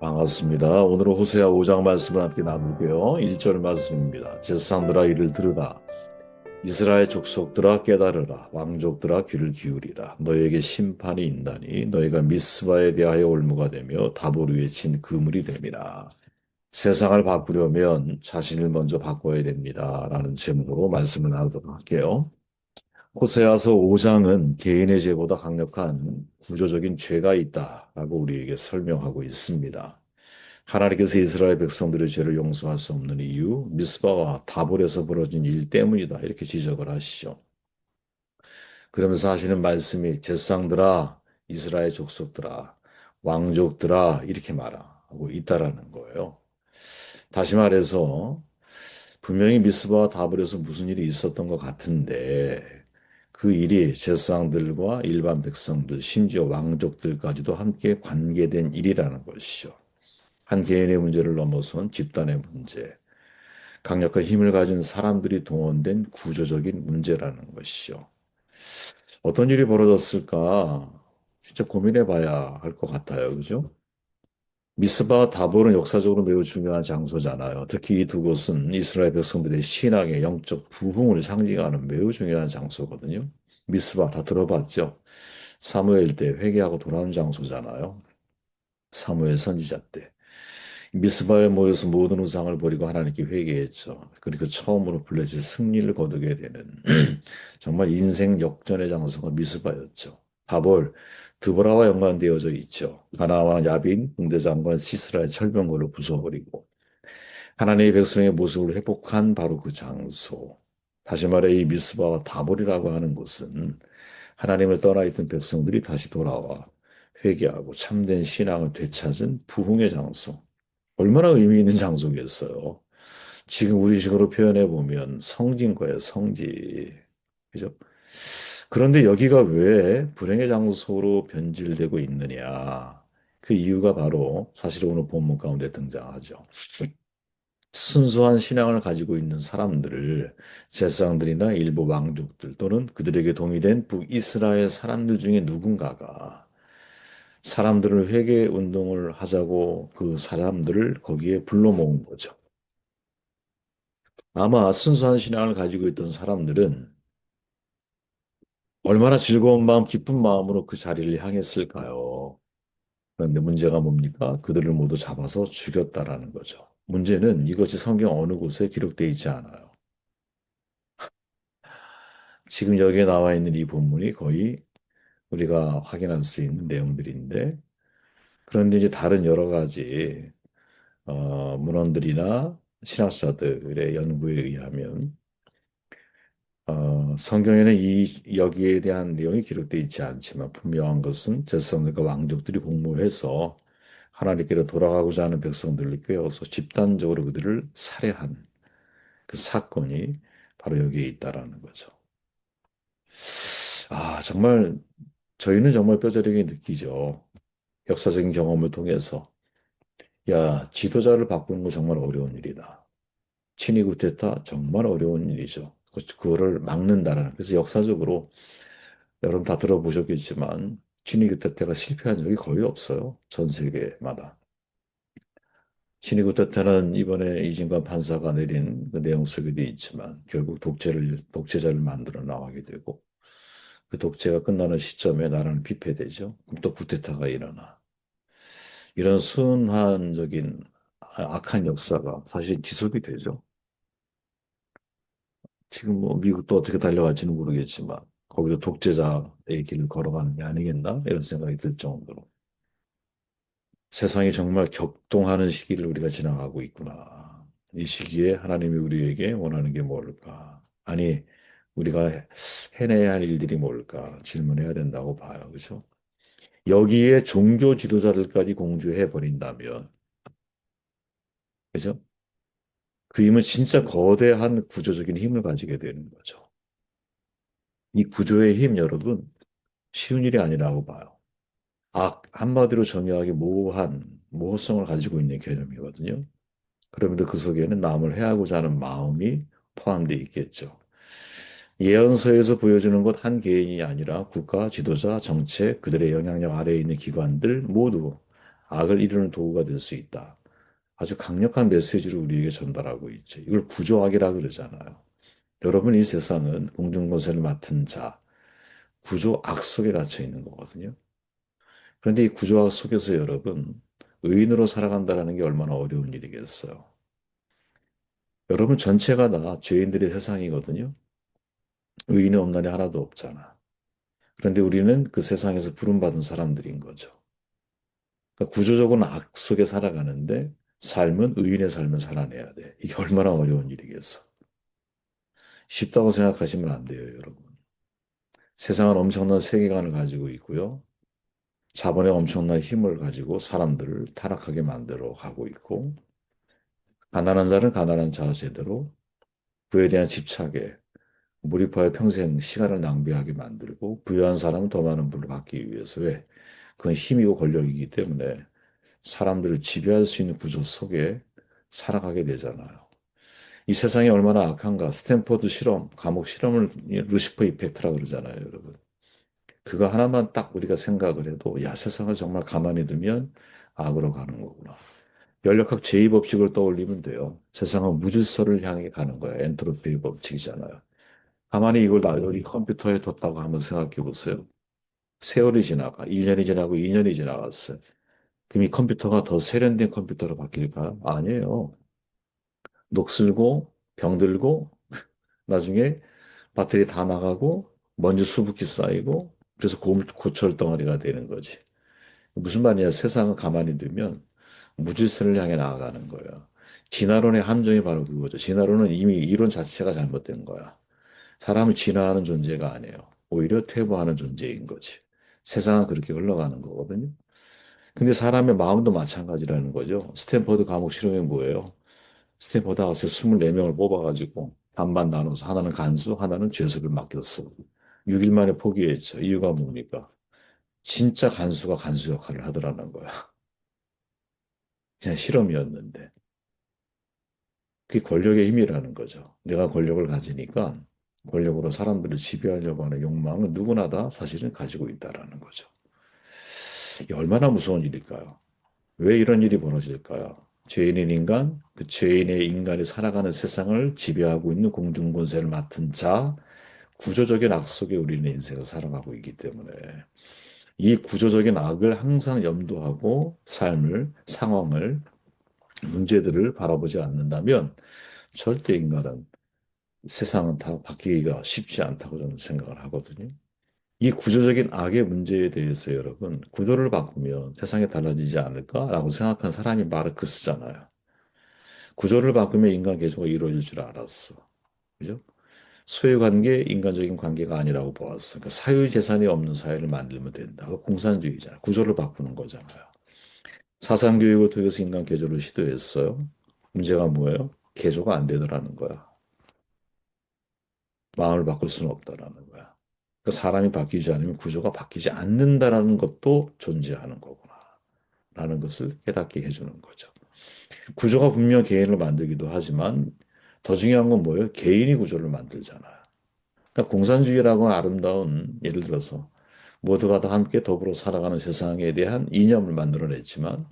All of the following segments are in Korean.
반갑습니다. 오늘은 호세아 5장 말씀을 함께 나누고요. 1절 말씀입니다. 제사장들아 이를 들으라. 이스라엘 족속들아 깨달으라. 왕족들아 귀를 기울이라. 너에게 심판이 있나니 너희가 미스바에 대하여 올무가 되며 다볼 위에 친 그물이 됨이라. 세상을 바꾸려면 자신을 먼저 바꿔야 됩니다. 라는 제목으로 말씀을 나누도록 할게요. 호세아서 5장은 개인의 죄보다 강력한 구조적인 죄가 있다라고 우리에게 설명하고 있습니다. 하나님께서 이스라엘 백성들의 죄를 용서할 수 없는 이유, 미스바와 다볼에서 벌어진 일 때문이다. 이렇게 지적을 하시죠. 그러면서 하시는 말씀이 제사장들아, 이스라엘 족속들아, 왕족들아 이렇게 말하고 있다라는 거예요. 다시 말해서 분명히 미스바와 다볼에서 무슨 일이 있었던 것 같은데 그 일이 제사장들과 일반 백성들, 심지어 왕족들까지도 함께 관계된 일이라는 것이죠. 한 개인의 문제를 넘어선 집단의 문제, 강력한 힘을 가진 사람들이 동원된 구조적인 문제라는 것이죠. 어떤 일이 벌어졌을까? 진짜 고민해 봐야 할 것 같아요. 그죠? 미스바 다볼은 역사적으로 매우 중요한 장소잖아요. 특히 이 두 곳은 이스라엘 백성들의 신앙의 영적 부흥을 상징하는 매우 중요한 장소거든요. 미스바 다 들어봤죠? 사무엘 때 회개하고 돌아온 장소잖아요. 사무엘 선지자 때. 미스바에 모여서 모든 우상을 버리고 하나님께 회개했죠. 그리고 처음으로 블레셋 승리를 거두게 되는 정말 인생 역전의 장소가 미스바였죠. 바볼, 드보라와 연관되어져 있죠. 가나안 야빈, 군대장관 시스라의 철병거를 부숴버리고 하나님의 백성의 모습을 회복한 바로 그 장소. 다시 말해 이 미스바와 다볼이라고 하는 곳은 하나님을 떠나 있던 백성들이 다시 돌아와 회개하고 참된 신앙을 되찾은 부흥의 장소. 얼마나 의미 있는 장소겠어요. 지금 우리식으로 표현해 보면 성지인 거예요, 성지. 그죠? 그런데 여기가 왜 불행의 장소로 변질되고 있느냐? 그 이유가 바로 사실 오늘 본문 가운데 등장하죠. 순수한 신앙을 가지고 있는 사람들을 제사장들이나 일부 왕족들 또는 그들에게 동의된 북이스라엘 사람들 중에 누군가가 사람들을 회개 운동을 하자고 그 사람들을 거기에 불러 모은 거죠. 아마 순수한 신앙을 가지고 있던 사람들은 얼마나 즐거운 마음, 기쁜 마음으로 그 자리를 향했을까요? 그런데 문제가 뭡니까? 그들을 모두 잡아서 죽였다라는 거죠. 문제는 이것이 성경 어느 곳에 기록되어 있지 않아요. 지금 여기에 나와 있는 이 본문이 거의 우리가 확인할 수 있는 내용들인데, 그런데 이제 다른 여러 가지 문헌들이나 신학자들의 연구에 의하면 성경에는 여기에 대한 내용이 기록되어 있지 않지만 분명한 것은 제사장들과 왕족들이 공모해서 하나님께로 돌아가고자 하는 백성들을 꿰어서 집단적으로 그들을 살해한 그 사건이 바로 여기에 있다라는 거죠. 정말 저희는 정말 뼈저리게 느끼죠. 역사적인 경험을 통해서 야, 지도자를 바꾸는 거 정말 어려운 일이다. 친위 구테타 정말 어려운 일이죠. 그거를 막는다라는. 그래서 역사적으로 여러분 다 들어보셨겠지만 친위 구테타가 실패한 적이 거의 없어요. 전 세계마다. 친위 구테타는 이번에 이진관 판사가 내린 그 내용 속에도 있지만 결국 독재자를 만들어 나가게 되고 그 독재가 끝나는 시점에 나라는 피폐되죠. 그럼 또 구테타가 일어나. 이런 순환적인 악한 역사가 사실 지속이 되죠. 지금 뭐 미국도 어떻게 달려갈지는 모르겠지만 거기도 독재자의 길을 걸어가는 게 아니겠나 이런 생각이 들 정도로 세상이 정말 격동하는 시기를 우리가 지나가고 있구나. 이 시기에 하나님이 우리에게 원하는 게 뭘까? 아니, 우리가 해내야 할 일들이 뭘까? 질문해야 된다고 봐요. 그렇죠? 여기에 종교 지도자들까지 공주해 버린다면, 그죠? 그 힘은 진짜 거대한 구조적인 힘을 가지게 되는 거죠. 이 구조의 힘, 여러분, 쉬운 일이 아니라고 봐요. 한마디로 정의하기 모호성을 가지고 있는 개념이거든요. 그럼에도 그 속에는 남을 해하고자 하는 마음이 포함되어 있겠죠. 예언서에서 보여주는 것 한 개인이 아니라 국가, 지도자, 정책, 그들의 영향력 아래에 있는 기관들 모두 악을 이루는 도구가 될 수 있다. 아주 강력한 메시지를 우리에게 전달하고 있죠. 이걸 구조악이라 그러잖아요. 여러분, 이 세상은 공중권세를 맡은 자, 구조악 속에 갇혀 있는 거거든요. 그런데 이 구조악 속에서 여러분, 의인으로 살아간다는 게 얼마나 어려운 일이겠어요. 여러분 전체가 다 죄인들의 세상이거든요. 의인이 없나니 하나도 없잖아. 그런데 우리는 그 세상에서 부름받은 사람들인 거죠. 그러니까 구조적으로는 악 속에 살아가는데 삶은 의인의 삶을 살아내야 돼. 이게 얼마나 어려운 일이겠어. 쉽다고 생각하시면 안 돼요, 여러분. 세상은 엄청난 세계관을 가지고 있고요. 자본의 엄청난 힘을 가지고 사람들을 타락하게 만들어 가고 있고, 가난한 자는 가난한 자세대로 그에 대한 집착에 몰입하여 평생 시간을 낭비하게 만들고, 부유한 사람은 더 많은 부를 받기 위해서 왜? 그건 힘이고 권력이기 때문에 사람들을 지배할 수 있는 구조 속에 살아가게 되잖아요. 이 세상이 얼마나 악한가. 스탠포드 실험, 감옥 실험을 루시퍼 이펙트라 그러잖아요, 여러분. 그거 하나만 딱 우리가 생각을 해도, 야, 세상을 정말 가만히 두면 악으로 가는 거구나. 연력학 제2법칙을 떠올리면 돼요. 세상은 무질서를 향해 가는 거야. 엔트로피 법칙이잖아요. 가만히 이걸 놔두고 이 컴퓨터에 뒀다고 한번 생각해 보세요. 세월이 지나가, 1년이 지나고 2년이 지나갔어요. 그럼 이 컴퓨터가 더 세련된 컴퓨터로 바뀔까요? 아니에요. 녹슬고, 병들고, 나중에 배터리 다 나가고, 먼지 수북히 쌓이고, 그래서 고철 덩어리가 되는 거지. 무슨 말이냐? 세상을 가만히 두면 무질서를 향해 나아가는 거예요. 진화론의 함정이 바로 그거죠. 진화론은 이미 이론 자체가 잘못된 거야. 사람은 진화하는 존재가 아니에요. 오히려 퇴보하는 존재인 거지. 세상은 그렇게 흘러가는 거거든요. 근데 사람의 마음도 마찬가지라는 거죠. 스탠퍼드 감옥 실험이 뭐예요? 스탠퍼드 학생 24명을 뽑아가지고 반반 나눠서 하나는 간수, 하나는 죄수를 맡겼어. 6일 만에 포기했죠. 이유가 뭡니까? 진짜 간수가 간수 역할을 하더라는 거야. 그냥 실험이었는데. 그게 권력의 힘이라는 거죠. 내가 권력을 가지니까 권력으로 사람들을 지배하려고 하는 욕망은 누구나 다 사실은 가지고 있다라는 거죠. 이게 얼마나 무서운 일일까요? 왜 이런 일이 벌어질까요? 죄인인 인간, 그 죄인의 인간이 살아가는 세상을 지배하고 있는 공중권세를 맡은 자, 구조적인 악 속에 우리는 인생을 살아가고 있기 때문에 이 구조적인 악을 항상 염두하고 삶을, 상황을, 문제들을 바라보지 않는다면 절대 인간은 세상은 다 바뀌기가 쉽지 않다고 저는 생각을 하거든요. 이 구조적인 악의 문제에 대해서 여러분, 구조를 바꾸면 세상이 달라지지 않을까라고 생각한 사람이 마르크스잖아요. 구조를 바꾸면 인간 개조가 이루어질 줄 알았어. 그죠? 소유관계, 인간적인 관계가 아니라고 보았어. 그러니까 사유재산이 없는 사회를 만들면 된다. 그 공산주의잖아. 구조를 바꾸는 거잖아요. 사상교육을 통해서 인간 개조를 시도했어요. 문제가 뭐예요? 개조가 안 되더라는 거야. 마음을 바꿀 수는 없다라는 거야. 그러니까 사람이 바뀌지 않으면 구조가 바뀌지 않는다라는 것도 존재하는 거구나. 라는 것을 깨닫게 해주는 거죠. 구조가 분명 개인을 만들기도 하지만 더 중요한 건 뭐예요? 개인이 구조를 만들잖아요. 그러니까 공산주의라고 하는 아름다운 예를 들어서 모두가 다 함께 더불어 살아가는 세상에 대한 이념을 만들어냈지만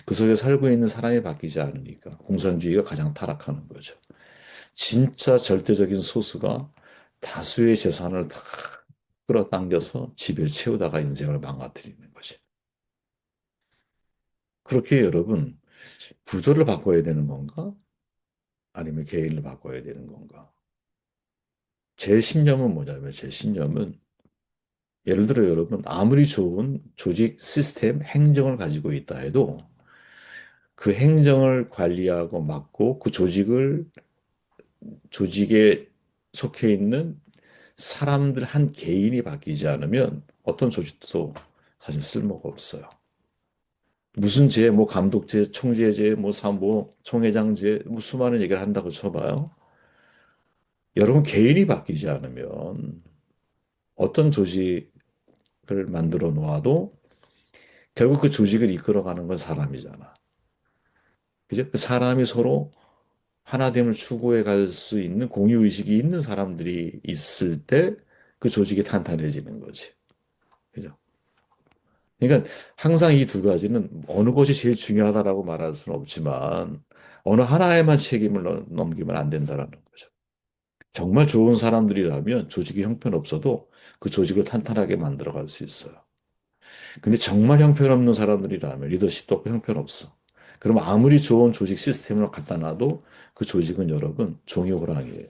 그 속에 살고 있는 사람이 바뀌지 않으니까 공산주의가 가장 타락하는 거죠. 진짜 절대적인 소수가 다수의 재산을 다 끌어당겨서 집에 채우다가 인생을 망가뜨리는 거지. 그렇게 여러분, 구조를 바꿔야 되는 건가? 아니면 개인을 바꿔야 되는 건가? 제 신념은 뭐냐면, 제 신념은 예를 들어 여러분, 아무리 좋은 조직, 시스템, 행정을 가지고 있다 해도 그 행정을 관리하고 맡고 그 조직에 속해 있는 사람들 한 개인이 바뀌지 않으면 어떤 조직도 사실 쓸모가 없어요. 무슨 죄, 뭐 감독죄, 총재죄, 뭐 총회장죄, 뭐 수많은 얘기를 한다고 쳐봐요. 여러분 개인이 바뀌지 않으면 어떤 조직을 만들어 놓아도 결국 그 조직을 이끌어가는 건 사람이잖아. 그죠? 그 사람이 서로 하나됨을 추구해 갈 수 있는 공유의식이 있는 사람들이 있을 때 그 조직이 탄탄해지는 거지. 그죠? 그러니까 항상 이 두 가지는 어느 것이 제일 중요하다라고 말할 수는 없지만 어느 하나에만 책임을 넘기면 안 된다라는 거죠. 정말 좋은 사람들이라면 조직이 형편없어도 그 조직을 탄탄하게 만들어갈 수 있어요. 근데 정말 형편없는 사람들이라면 리더십도 없고 형편없어. 그럼 아무리 좋은 조직 시스템을 갖다 놔도 그 조직은 여러분 종이 호랑이에요.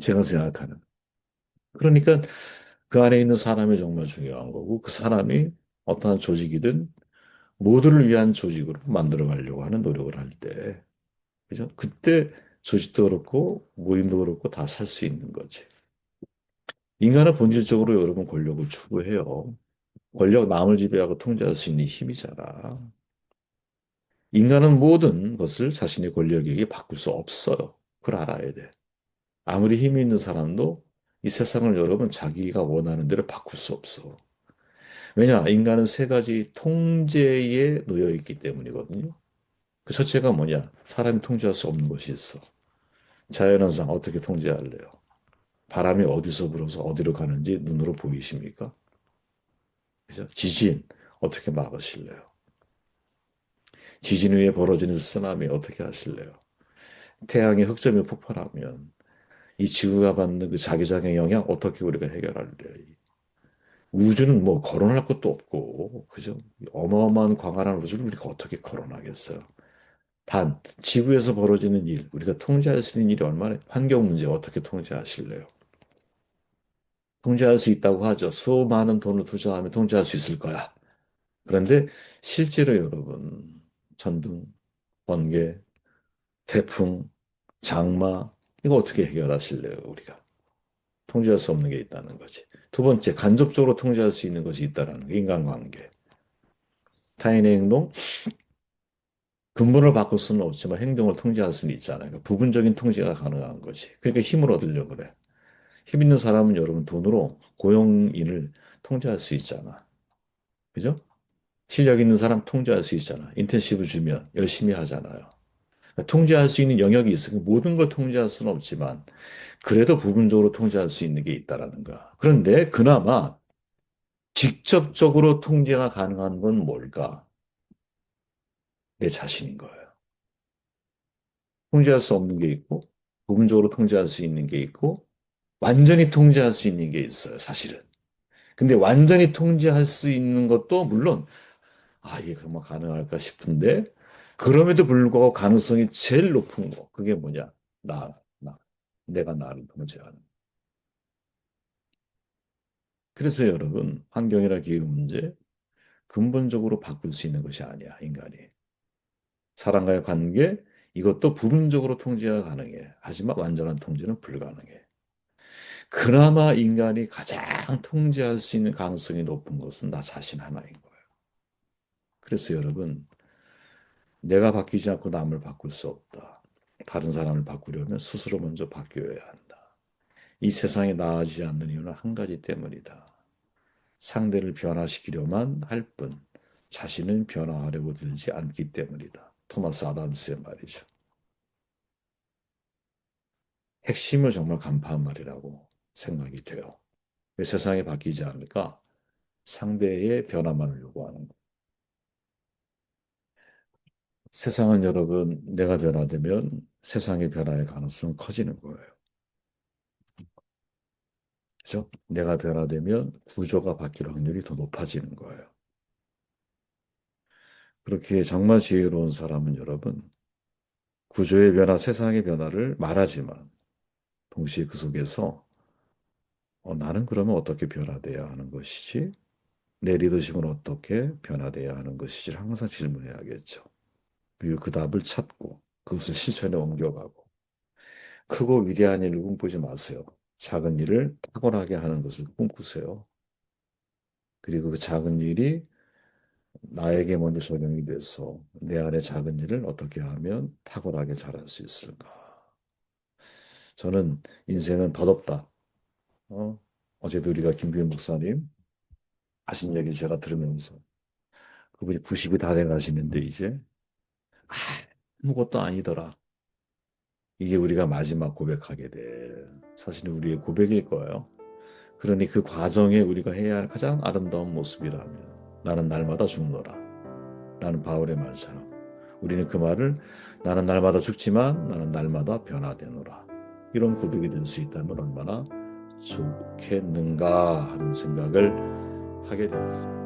제가 생각하는. 그러니까 그 안에 있는 사람이 정말 중요한 거고 그 사람이 어떠한 조직이든 모두를 위한 조직으로 만들어 가려고 하는 노력을 할 때, 그죠? 그때 조직도 그렇고 모임도 그렇고 다 살 수 있는 거지. 인간은 본질적으로 여러분 권력을 추구해요. 권력 남을 지배하고 통제할 수 있는 힘이잖아. 인간은 모든 것을 자신의 권력에게 바꿀 수 없어요. 그걸 알아야 돼. 아무리 힘이 있는 사람도 이 세상을 여러분 자기가 원하는 대로 바꿀 수 없어. 왜냐? 인간은 세 가지 통제에 놓여 있기 때문이거든요. 그 첫째가 뭐냐? 사람이 통제할 수 없는 것이 있어. 자연현상 어떻게 통제할래요? 바람이 어디서 불어서 어디로 가는지 눈으로 보이십니까? 그죠? 지진 어떻게 막으실래요? 지진 후에 벌어지는 쓰나미 어떻게 하실래요? 태양의 흑점이 폭발하면 이 지구가 받는 그 자기장의 영향 어떻게 우리가 해결할래요? 우주는 뭐 거론할 것도 없고, 그죠? 어마어마한 광활한 우주를 우리가 어떻게 거론하겠어요? 단, 지구에서 벌어지는 일, 우리가 통제할 수 있는 일이 얼마나, 환경 문제 어떻게 통제하실래요? 통제할 수 있다고 하죠. 수많은 돈을 투자하면 통제할 수 있을 거야. 그런데 실제로 여러분, 전등, 번개, 태풍, 장마, 이거 어떻게 해결하실래요, 우리가? 통제할 수 없는 게 있다는 거지. 두 번째, 간접적으로 통제할 수 있는 것이 있다는 거, 인간관계. 타인의 행동, 근본을 바꿀 수는 없지만 행동을 통제할 수는 있잖아요. 그러니까 부분적인 통제가 가능한 거지. 그러니까 힘을 얻으려고 그래. 힘 있는 사람은 여러분 돈으로 고용인을 통제할 수 있잖아. 그죠? 실력 있는 사람 통제할 수 있잖아. 인텐시브 주면 열심히 하잖아요. 그러니까 통제할 수 있는 영역이 있으니 모든 걸 통제할 수는 없지만 그래도 부분적으로 통제할 수 있는 게 있다라는 거야. 그런데 그나마 직접적으로 통제가 가능한 건 뭘까? 내 자신인 거예요. 통제할 수 없는 게 있고 부분적으로 통제할 수 있는 게 있고 완전히 통제할 수 있는 게 있어요, 사실은. 근데 완전히 통제할 수 있는 것도 물론 이게 정말 가능할까 싶은데 그럼에도 불구하고 가능성이 제일 높은 거 그게 뭐냐? 나. 내가 나를 통제하는. 그래서 여러분 환경이나 기후 문제 근본적으로 바꿀 수 있는 것이 아니야, 인간이. 사람과의 관계 이것도 부분적으로 통제가 가능해. 하지만 완전한 통제는 불가능해. 그나마 인간이 가장 통제할 수 있는 가능성이 높은 것은 나 자신 하나인 거예요. 그래서 여러분, 내가 바뀌지 않고 남을 바꿀 수 없다. 다른 사람을 바꾸려면 스스로 먼저 바뀌어야 한다. 이 세상이 나아지지 않는 이유는 한 가지 때문이다. 상대를 변화시키려만 할 뿐, 자신은 변화하려고 들지 않기 때문이다. 토마스 아담스의 말이죠. 핵심을 정말 간파한 말이라고 생각이 돼요. 왜 세상이 바뀌지 않을까? 상대의 변화만을 요구하는 것. 세상은 여러분, 내가 변화되면 세상의 변화의 가능성은 커지는 거예요. 그죠? 내가 변화되면 구조가 바뀔 확률이 더 높아지는 거예요. 그렇게 정말 지혜로운 사람은 여러분, 구조의 변화, 세상의 변화를 말하지만, 동시에 그 속에서 나는 그러면 어떻게 변화돼야 하는 것이지? 내 리더십은 어떻게 변화돼야 하는 것이지를 항상 질문해야겠죠. 그리고 그 답을 찾고 그것을 실천에 옮겨가고 크고 위대한 일을 꿈꾸지 마세요. 작은 일을 탁월하게 하는 것을 꿈꾸세요. 그리고 그 작은 일이 나에게 먼저 적용이 돼서 내 안에 작은 일을 어떻게 하면 탁월하게 잘할 수 있을까? 저는 인생은 덧없다. 어제도 우리가 김규현 목사님 하신 얘기 제가 들으면서 그분이 90이 다 돼가시는데 이제 아무것도 아니더라. 이게 우리가 마지막 고백하게 될 사실은 우리의 고백일 거예요. 그러니 그 과정에 우리가 해야 할 가장 아름다운 모습이라면 나는 날마다 죽노라. 라는 바울의 말처럼 우리는 그 말을 나는 날마다 죽지만 나는 날마다 변화되노라. 이런 고백이 될 수 있다면 얼마나 좋겠는가 하는 생각을 하게 되었습니다.